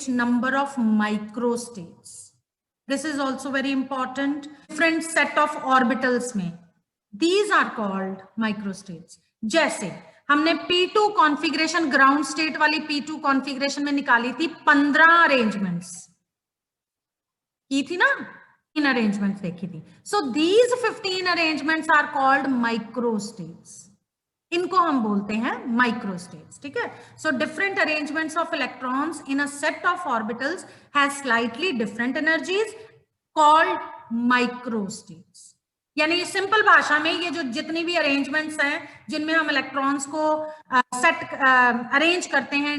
number of microstates. This is also very important. Different set of orbitals में, these are called microstates. जैसे हमने P2 configuration, ground state वाली P2 configuration में निकाली थी 15 arrangements की थी ना, 15 अरेंजमेंट्स देखी थी. So these 15 arrangements are called microstates. इनको हम बोलते हैं माइक्रोस्टेट्स. ठीक है. So different arrangements of electrons in a set of orbitals has slightly different energies called microstates. यानी सिंपल भाषा में ये जो जितनी भी अरेंजमेंट्स हैं जिनमें हम इलेक्ट्रॉन्स को सेट अरेंज करते हैं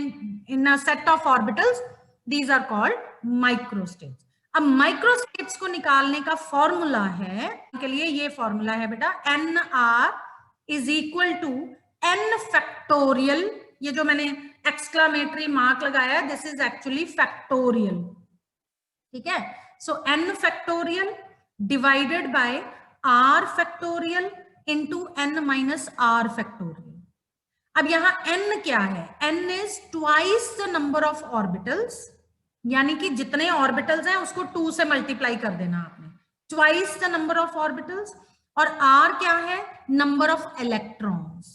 in a set of orbitals, these are called microstates. अब माइक्रोस्टेट्स को निकालने का फॉर्मूला है, के लिए ये फॉर्मूला है बेटा, NR is equal to n factorial. ये जो मैंने एक्सक्लामेटरी मार्क लगाया है, दिस इज एक्चुअली फैक्टोरियल. ठीक है. सो n factorial divided by r factorial into n minus r factorial. अब यहां n क्या है? n is twice the number of orbitals, यानी कि जितने ऑर्बिटल्स हैं उसको 2 से मल्टीप्लाई कर देना आपने, twice the number of orbitals. और r क्या है? Number of electrons.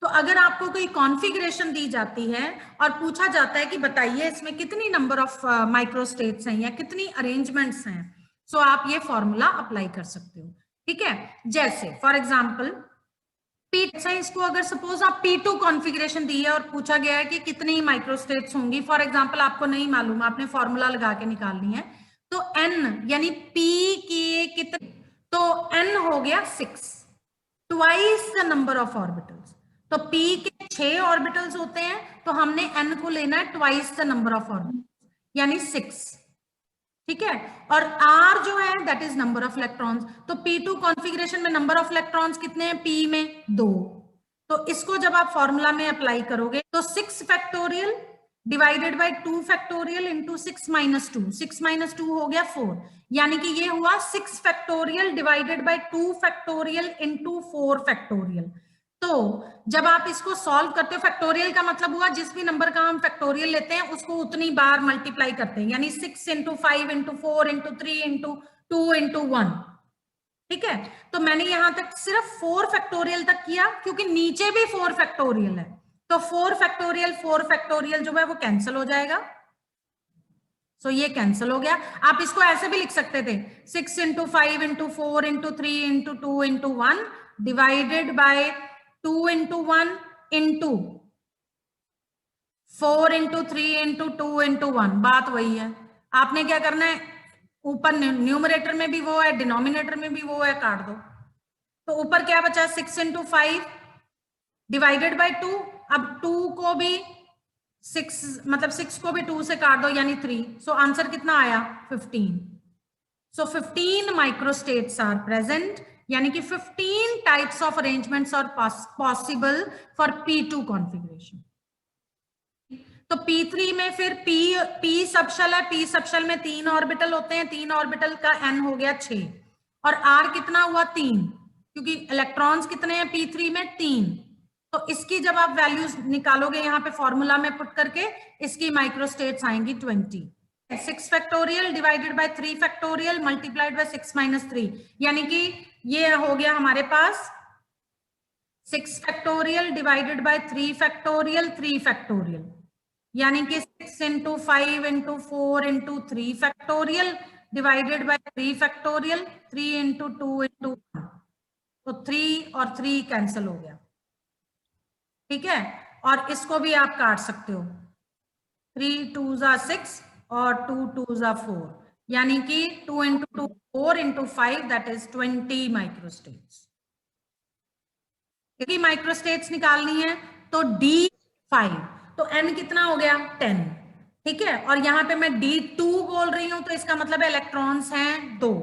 तो अगर आपको कोई कॉन्फ़िगरेशन दी जाती है और पूछा जाता है कि बताइए इसमें कितनी नंबर ऑफ माइक्रोस्टेट्स हैं या कितनी अरेंजमेंट्स हैं, सो आप ये फॉर्मूला अप्लाई कर सकते हो. ठीक है. जैसे फॉर एग्जाम्पल इसको अगर सपोज आप P2 कॉन्फ़िगरेशन दी है और पूछा गया है कि कितनी माइक्रोस्टेट्स होंगी, फॉर एग्जांपल आपको नहीं मालूम, आपने फॉर्मूला लगा के निकालनी है, तो n यानी P के कितने, तो n हो गया 6, twice the number of orbitals. तो P के 6 ऑर्बिटल्स होते हैं, तो हमने n को लेना है twice the number of orbitals यानी 6. ठीक है. और R जो है that is number of electrons. तो P2 कॉन्फ़िगरेशन में नंबर ऑफ इलेक्ट्रॉन्स कितने हैं? P में 2. तो इसको जब आप फॉर्मूला में अप्लाई करोगे तो 6 factorial divided by 2 factorial into 6 minus 2, 6 minus 2 हो गया 4, यानी कि ये हुआ 6 factorial divided by 2 factorial into 4 factorial. तो जब आप इसको सॉल्व करते हो, फैक्टोरियल का मतलब हुआ जिस भी नंबर का हम फैक्टोरियल लेते हैं उसको उतनी बार मल्टीप्लाई करते हैं, यानी 6 into 5 into 4 into 3 into 2 into 1. ठीक है. तो मैंने यहां तक सिर्फ 4 फैक्टोरियल तक किया क्योंकि नीचे भी 4 फैक्टोरियल है, तो 4 फैक्टोरियल जो है वो कैंसिल हो जाएगा. सो ये कैंसिल हो गया. आप इसको ऐसे भी लिख सकते थे, 6 into 5 into 4 into 3 into 2 into 1 divided by 2 into 1 into 4 into 3 into 2 into 1. बात वही है. आपने क्या करना है, ऊपर न्यूमरेटर में भी वो है, डिनोमिनेटर में भी वो है, काट दो. तो ऊपर क्या बचा? 6 इंटू 5 डिवाइडेड बाय 2. अब 2 को भी 6 मतलब 6 को भी 2 से काट दो यानी 3. सो आंसर कितना आया? 15. सो 15 माइक्रोस्टेट्स आर प्रेजेंट, यानी कि 15 types of arrangements are possible for P2 configuration. तो P3 में फिर P सबशेल है, P सबशेल में 3 ऑर्बिटल होते हैं, 3 ऑर्बिटल का n हो गया 6, और R कितना हुआ? 3, क्योंकि इलेक्ट्रॉन्स कितने हैं P3 में? 3. तो इसकी जब आप वैल्यूज निकालोगे यहाँ पे फॉर्मूला में पुट करके, इसकी माइक्रोस्टेट्स आएंगी 20. 6 factorial divided by 3 factorial multiplied by 6 minus 3, यानी कि ये हो गया हमारे पास 6 factorial divided by 3 factorial 3 factorial, यानी कि 6 into 5 into 4 into 3 factorial divided by 3 factorial 3 into 2 into 1. तो 3 और 3 कैंसिल हो गया. ठीक है. और इसको भी आप काट सकते हो, 3 2 जा 6 और 2 2 जा 4, यानी कि 2 into 2 4 into 5 that is 20 microstates. कितनी माइक्रोस्टेट्स निकालनी है? तो D5, तो n कितना हो गया? 10. ठीक है. और यहाँ पे मैं D2 बोल रही हूं, तो इसका मतलब है इलेक्ट्रॉन्स हैं 2,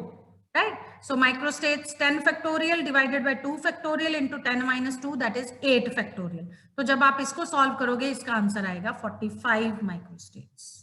right. So microstates 10 factorial divided by 2 factorial into 10 minus 2 that is 8 factorial. तो जब आप इसको सॉल्व करोगे इसका आंसर आएगा 45 माइक्रोस्टेट्स.